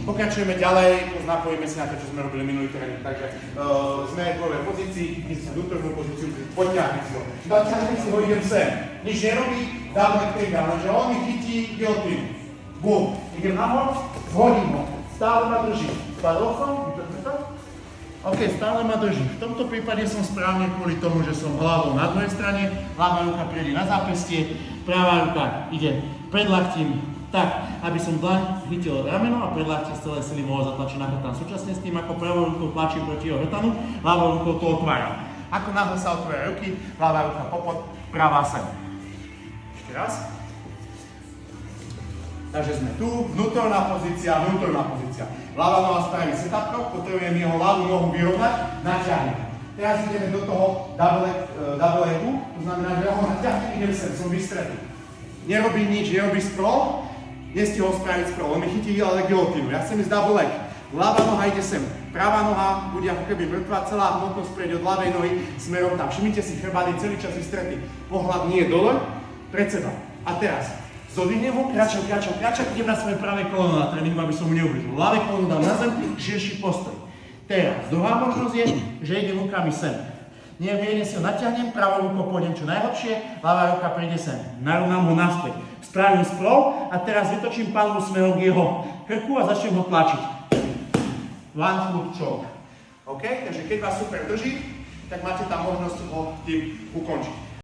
Pokračujeme ďalej, napojíme si na to, čo sme robili minulý tréning. Takže sme v prvej pozícii, chytí si vnútornú pozíciu, poďťahni si ho. Doťahni si ho, idem sem. Nič nerobí, double leg takedown, lenže on mi chytí guillotine. Bum. Idem nahor, zhodím ho. Stále ma drží. Spadol som, vypetme to. OK, stále ma drží. V tomto prípade som správne kvôli tomu, že som hlavou na druhej strane, ľavá ruka prejde na zápestie, pravá ruka ide pred laktím, tak, aby som dlaň chytil rameno a pred laktie z celej sily mohol zatlačiť na hrtán. Súčasne s tým, ako pravou rukou tlačím proti jeho hrtanu, ľavou rukou to otváram. Ako náhle sa otvoria ruky, ľavá ruka popod, pravá sem. Ešte raz. Takže sme tu, vnútorná pozícia. Ľavá noha spraví setup krok, potrebujem jeho ľavú nohu vyrovnať, natiahnem. Teraz ideme do toho double legu, to znamená, že ja ho natiahnem, idem sem, som vystretý. Nerobí nič, nerobí sprawl, nestihol spraviť sprawl, on mi chytí ale guillotinu, ja chcem ísť double leg. Ľavá noha ide sem, pravá noha bude ako keby mŕtva, celá hmotnosť prejde od ľavej nohy smerom tam. Všimnite si, chrbát je celý čas vystretý, pohľad nie dole, pred seba. A teraz zodvihnem ho, kráčam, idem na svoje pravé koleno na tréningu, aby som mu neublížil. Ľavé koleno dám na zem, širší postoj. Teraz, druhá možnosť je, že idem rukami sem. Jeden si ho natiahnem, pravou rukou pôjdem čo najhlbšie, ľavá ruka príde sem. Narovnám ho naspäť. Spravím sprawl a teraz vytočím palmu smerom k jeho krku a začnem ho tlačiť. One foot choke. OK? Takže keď vás super drží, tak máte tam možnosť ho tým ukončiť.